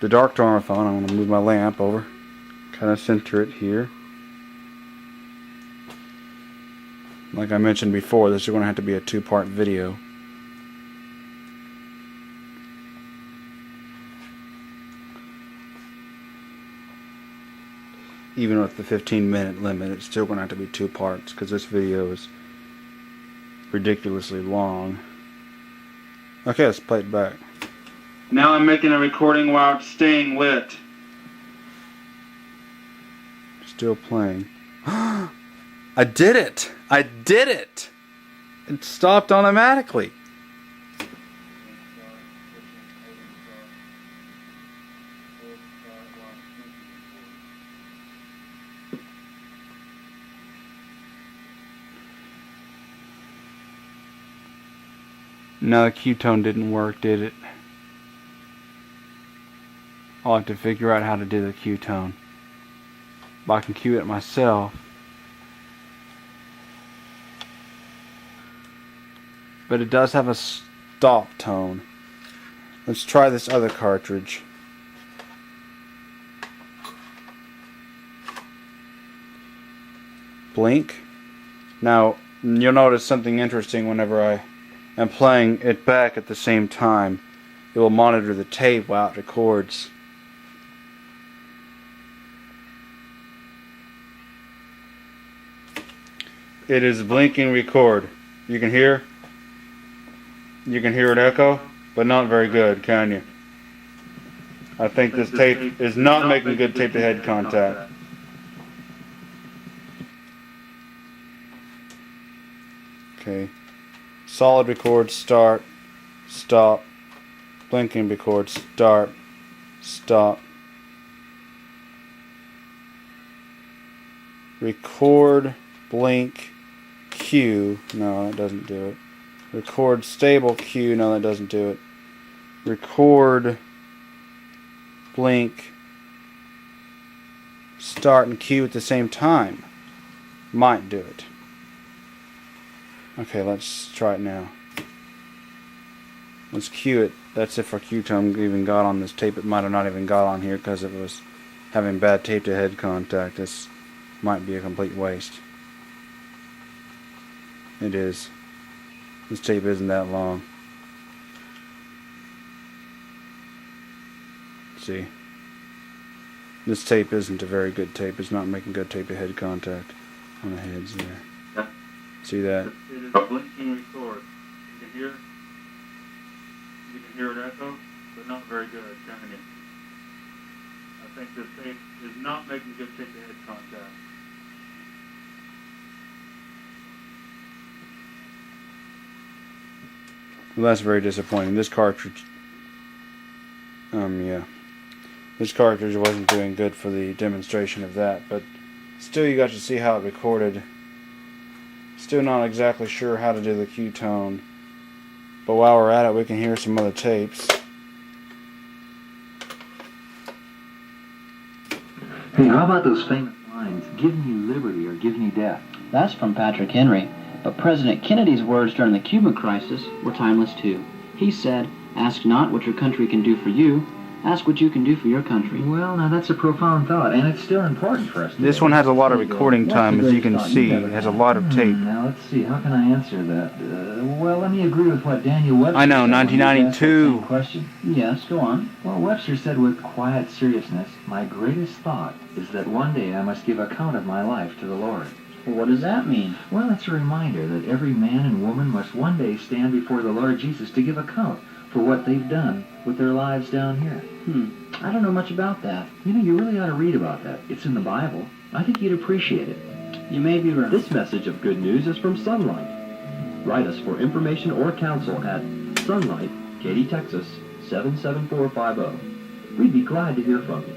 the dark phone. I'm going to move my lamp over, kind of center it here. Like I mentioned before, this is going to have to be a two-part video. Even with the 15-minute limit, it's still going to have to be two parts because this video is ridiculously long. Okay, let's play it back. Now I'm making a recording while it's staying lit. Still playing. I did it! I did it! It stopped automatically. No, the Q tone didn't work, did it? I'll have to figure out how to do the Q tone. But I can cue it myself. But it does have a stop tone. Let's try this other cartridge. Blink. Now, you'll notice something interesting whenever I am playing it back at the same time. It will monitor the tape while it records. It is blinking record. You can hear? You can hear it echo, but not very good, can you? I think this tape is not making good tape-to-head contact. Okay. Solid record, start, stop. Blinking record, start, stop. Record, blink, cue. No, that doesn't do it. Record stable cue. No, that doesn't do it. Record, blink, start and cue at the same time. Might do it. Okay, let's try it now. Let's cue it. That's if our cue tone even got on this tape. It might have not even got on here because it was having bad tape to head contact. This might be a complete waste. It is. This tape isn't that long. See, this tape isn't a very good tape. It's not making good tape to head contact on the heads there. Yeah. See that? It is a blinking record. You can hear it. You can hear it echo, but not very good, can you? I think this tape is not making good tape to head contact. Well, that's very disappointing. This cartridge, yeah. This cartridge wasn't doing good for the demonstration of that, but still you got to see how it recorded. Still not exactly sure how to do the Q tone, but while we're at it, we can hear some other tapes. Hey, how about those famous lines, "Give me liberty or give me death"? That's from Patrick Henry. But President Kennedy's words during the Cuban crisis were timeless too. He said, "Ask not what your country can do for you, ask what you can do for your country." Well, now that's a profound thought, and it's still important for us. This one has a lot of recording time, as you can see. It has a lot of tape. Now, let's see, how can I answer that? Well, let me agree with what Daniel Webster I know, said 1992. Question. Yes, go on. Well, Webster said with quiet seriousness, "My greatest thought is that one day I must give account of my life to the Lord." Well, what does that mean? Well, it's a reminder that every man and woman must one day stand before the Lord Jesus to give account for what they've done with their lives down here. I don't know much about that. You know, you really ought to read about that. It's in the Bible. I think you'd appreciate it. You may be right. This message of good news is from Sunlight. Write us for information or counsel at Sunlight, Katy, Texas, 77450. We'd be glad to hear from you.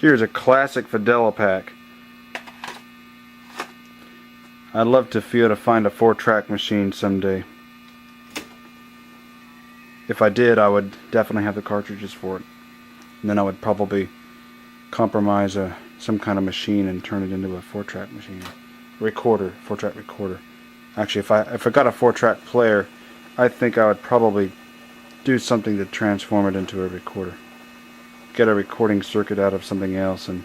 Here's a classic Fidela pack. I'd love to be able to find a 4-track machine someday. If I did, I would definitely have the cartridges for it. And then I would probably compromise some kind of machine and turn it into a 4-track machine. Recorder, 4-track recorder. Actually, if I got a 4-track player, I think I would probably do something to transform it into a recorder. Get a recording circuit out of something else and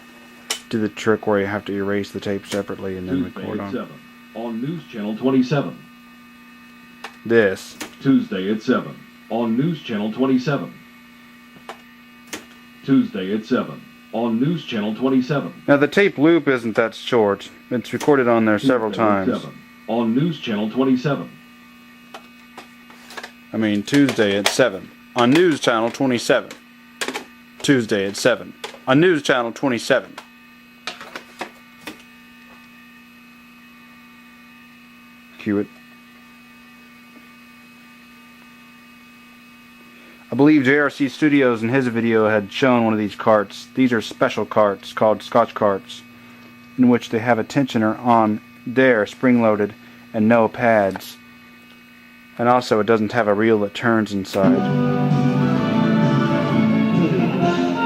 do the trick where you have to erase the tape separately and then Tuesday record at on 7 on News Channel 27. this. Tuesday at 7 on News Channel 27. Tuesday at 7 on News Channel 27. Now the tape loop isn't that short. It's recorded on there several Tuesday at times. 7 on News Channel 27. I mean Tuesday at 7 on News Channel 27. Tuesday at 7 on News Channel 27. Cue it. I believe JRC Studios in his video had shown one of these carts. These are special carts called Scotch carts, in which they have a tensioner on there, spring-loaded, and no pads. And also it doesn't have a reel that turns inside.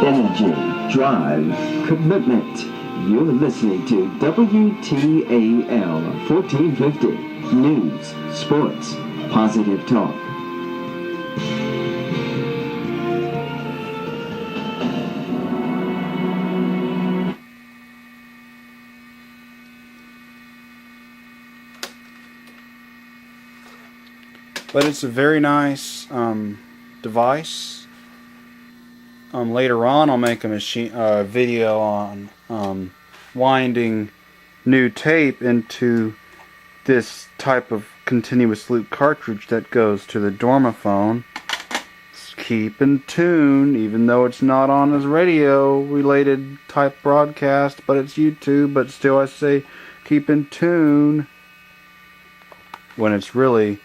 Energy, drive, commitment. You're listening to WTAL 1450. News, sports, positive talk. But it's a very nice device. Later on I'll make a video on winding new tape into this type of continuous loop cartridge that goes to the Dormophone. Keep in tune, even though it's not on as radio related type broadcast, but it's YouTube, but still I say keep in tune, when it's really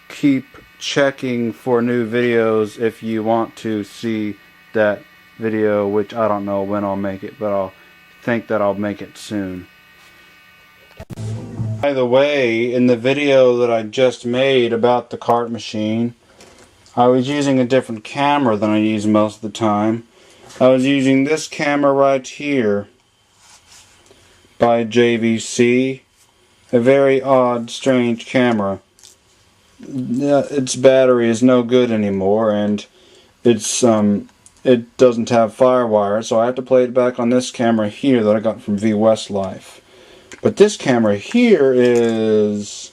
keep checking for new videos if you want to see that video, which I don't know when I'll make it, but I'll think that I'll make it soon. By the way, in the video that I just made about the cart machine, I was using a different camera than I use most of the time. I was using this camera right here by JVC, a very odd, strange camera. Its battery is no good anymore, and it doesn't have FireWire, so I have to play it back on this camera here that I got from V Westlife. But this camera here is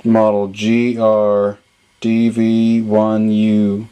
model GRDV1U.